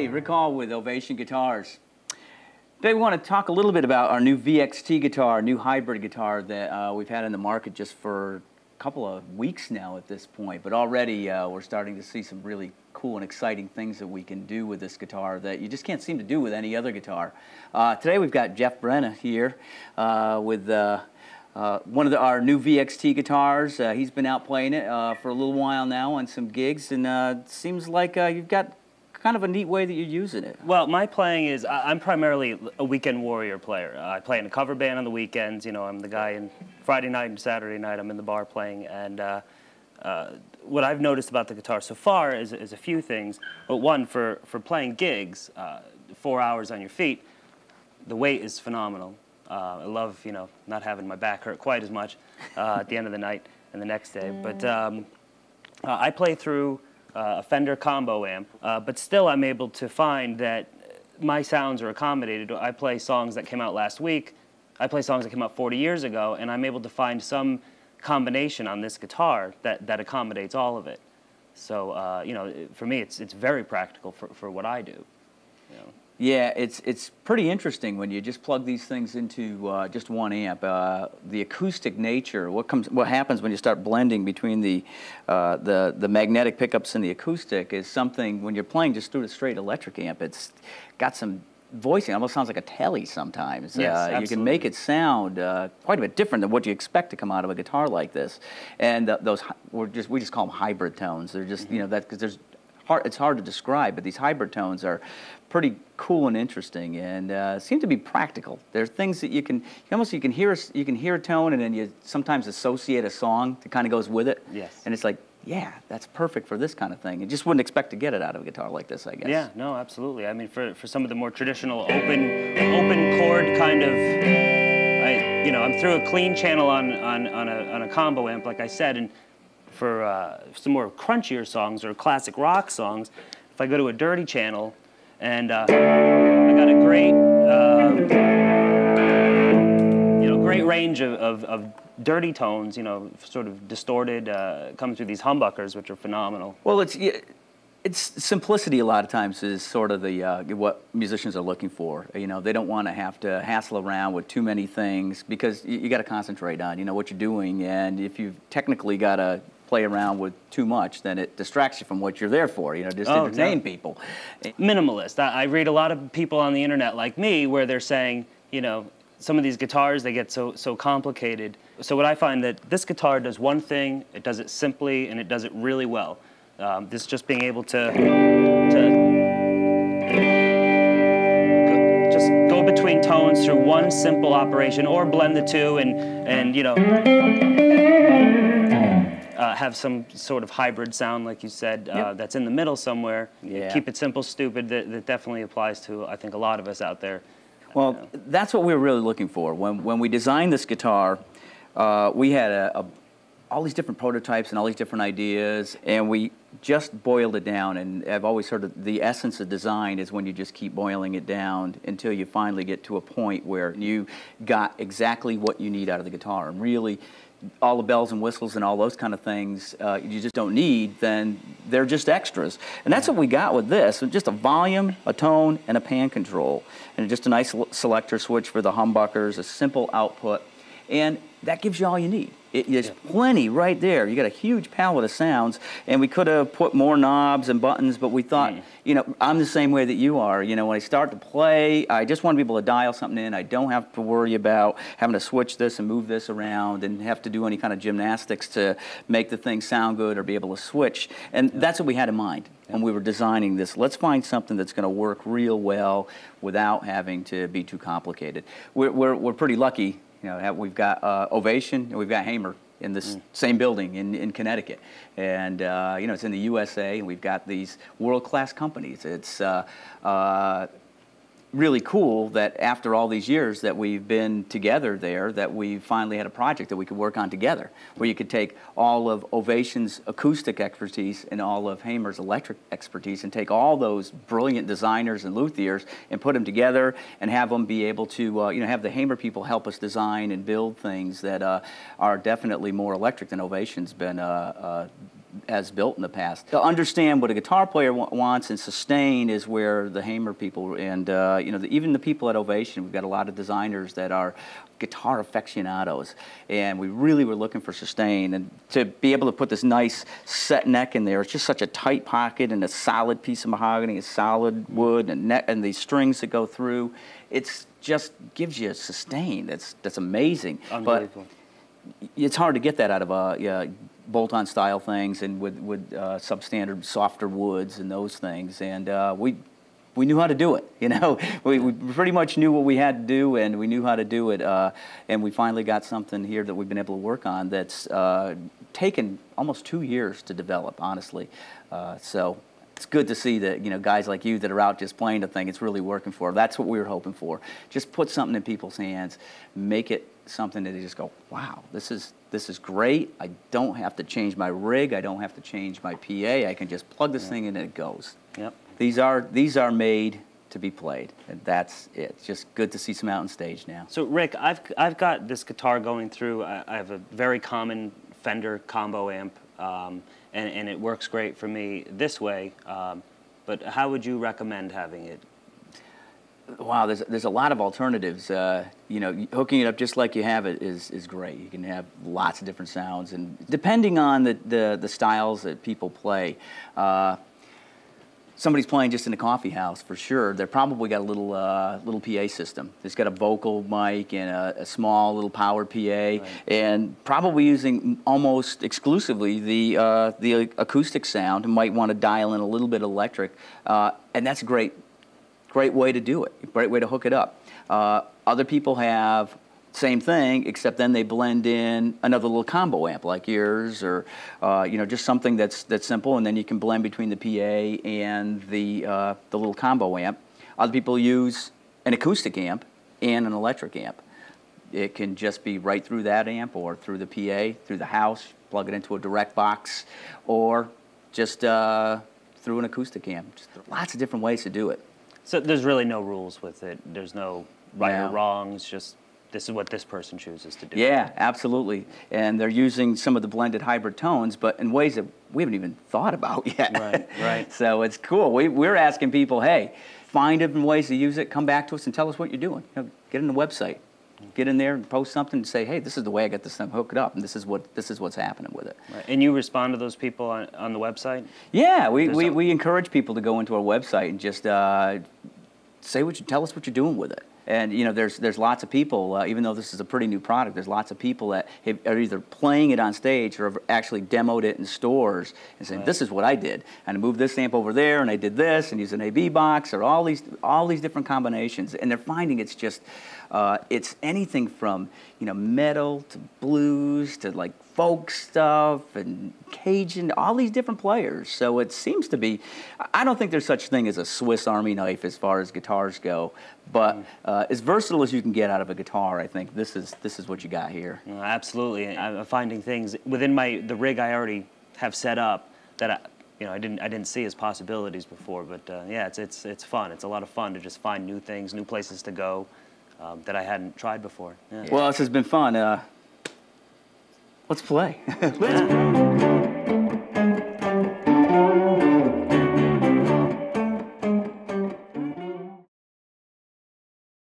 Hey, Rick Hall with Ovation Guitars. Today we want to talk a little bit about our new VXT guitar, new hybrid guitar that we've had in the market just for a couple of weeks now at this point. But already we're starting to see some really cool and exciting things that we can do with this guitar that you just can't seem to do with any other guitar. Today we've got Geoff Brenna here with one of our new VXT guitars. He's been out playing it for a little while now on some gigs, and it seems like you've got kind of a neat way that you're using it. Well, my playing is, I'm primarily a weekend warrior player. I play in a cover band on the weekends. You know, I'm the guy in Friday night and Saturday night, I'm in the bar playing. And what I've noticed about the guitar so far is a few things. But one, for playing gigs, 4 hours on your feet, the weight is phenomenal. I love, you know, not having my back hurt quite as much at the end of the night and the next day. But I play through a Fender combo amp, but still I'm able to find that my sounds are accommodated. I play songs that came out last week, I play songs that came out 40 years ago, and I'm able to find some combination on this guitar that accommodates all of it. So, you know, for me, it's very practical for what I do. You know. Yeah, it's pretty interesting when you just plug these things into just one amp. The acoustic nature, what happens when you start blending between the magnetic pickups and the acoustic is something, when you're playing just through a straight electric amp, it's got some voicing. It almost sounds like a telly sometimes. Yes, you can make it sound quite a bit different than what you expect to come out of a guitar like this. And we just call them hybrid tones. They're just, you know, that because it's hard to describe, but these hybrid tones are pretty cool and interesting, and seem to be practical. There's things that you can hear a tone, and then you sometimes associate a song that kind of goes with it. Yes. And it's like, yeah, that's perfect for this kind of thing. You just wouldn't expect to get it out of a guitar like this, I guess. Yeah, no, absolutely. I mean, for some of the more traditional open chord kind of, you know, I'm through a clean channel on a combo amp, like I said, and for some more crunchier songs or classic rock songs, if I go to a dirty channel, and I got a great, you know, great range of dirty tones, you know, sort of distorted, coming through these humbuckers, which are phenomenal. Well, it's simplicity a lot of times is sort of what musicians are looking for. You know, they don't want to have to hassle around with too many things because you got to concentrate on, you know, what you're doing, and if you've technically got to play around with too much, then it distracts you from what you're there for, you know, just entertain people. Minimalist. I read a lot of people on the internet like me where they're saying, you know, some of these guitars, they get so complicated. So what I find that this guitar does one thing, it does it simply, and it does it really well. This just being able to just go between tones through one simple operation, or blend the two and you know, have some sort of hybrid sound, like you said, Yep. that's in the middle somewhere. Yeah. Keep it simple, stupid. That definitely applies to, I think, a lot of us out there. Well, that's what we were really looking for. When we designed this guitar, we had all these different prototypes and all these different ideas, and we just boiled it down. And I've always heard of the essence of design is when you just keep boiling it down until you finally get to a point where you got exactly what you need out of the guitar. And really, all the bells and whistles and all those kind of things you just don't need, then they're just extras. And that's what we got with this, just a volume, a tone, and a pan control. And just a nice selector switch for the humbuckers, a simple output, and that gives you all you need. There's plenty right there. You got a huge palette of sounds, and we could have put more knobs and buttons, but we thought, you know, I'm the same way that you are. You know, when I start to play, I just want to be able to dial something in. I don't have to worry about having to switch this and move this around and have to do any kind of gymnastics to make the thing sound good or be able to switch. And that's what we had in mind when we were designing this. Let's find something that's going to work real well without having to be too complicated. We're pretty lucky. You know, we've got Ovation and we've got Hamer in this same building in Connecticut. And, you know, it's in the USA, and we've got these world-class companies. It's really cool that after all these years that we've been together there, that we finally had a project that we could work on together, where you could take all of Ovation's acoustic expertise and all of Hamer's electric expertise and take all those brilliant designers and luthiers and put them together and have them be able to, you know, have the Hamer people help us design and build things that are definitely more electric than Ovation's been as built in the past. To understand what a guitar player wants and sustain is where the Hamer people and you know, even the people at Ovation, we've got a lot of designers that are guitar aficionados, and we really were looking for sustain, and to be able to put this nice set neck in there. It's just such a tight pocket and a solid piece of mahogany, a solid wood, and these strings that go through. It's just gives you sustain. That's amazing. Unbelievable. But it's hard to get that out of bolt-on style things and with substandard softer woods and those things. And we knew how to do it. You know, we pretty much knew what we had to do, and we knew how to do it. And we finally got something here that we've been able to work on that's taken almost 2 years to develop, honestly. So it's good to see that, you know, guys like you that are out just playing the thing, it's really working for. That's what we were hoping for. Just put something in people's hands, make it something that they just go, wow, this is great. I don't have to change my rig. I don't have to change my PA. I can just plug this thing in and it goes. Yep. These are made to be played, and that's it. It's just good to see some out on stage now. So Rick, I've got this guitar going through. I have a very common Fender combo amp, and it works great for me this way. But how would you recommend having it? Wow, there's a lot of alternatives. You know, hooking it up just like you have it is great. You can have lots of different sounds, and depending on the styles that people play. Somebody's playing just in a coffee house, for sure. They're probably got a little PA system. It's got a vocal mic and a small little powered PA, right, and probably using almost exclusively the acoustic sound, and might want to dial in a little bit of electric, and that's a great way to do it. Great way to hook it up. Other people have same thing, except then they blend in another little combo amp like yours, or you know, just something that's simple, and then you can blend between the PA and the little combo amp. Other people use an acoustic amp and an electric amp. It can just be right through that amp, or through the PA, through the house, plug it into a direct box, or just through an acoustic amp. Just lots of different ways to do it. So there's really no rules with it. There's no right or wrong. It's just this is what this person chooses to do. Yeah, absolutely. And they're using some of the blended hybrid tones, but in ways that we haven't even thought about yet. Right, right. So it's cool. We're asking people, hey, find different ways to use it. Come back to us and tell us what you're doing. You know, get in the website. Get in there and post something and say, hey, this is the way I got this thing hooked up, and this is what's happening with it. Right. And you respond to those people on the website? Yeah, we encourage people to go into our website and just tell us what you're doing with it. And you know, there's lots of people, even though this is a pretty new product, there's lots of people that are either playing it on stage or have actually demoed it in stores and saying, this is what I did. And I moved this amp over there, and I did this, and used an AB box, or all these different combinations. And they're finding it's just, it's anything from, you know, metal to blues to like folk stuff and Cajun, all these different players. So it seems to be, I don't think there's such thing as a Swiss Army knife as far as guitars go, but as versatile as you can get out of a guitar, I think this is what you got here. Absolutely. I'm finding things within the rig I already have set up that I didn't see as possibilities before. But yeah, it's fun. It's a lot of fun to just find new things, new places to go that I hadn't tried before. Yeah. Well, this has been fun. Let's play. Let's play.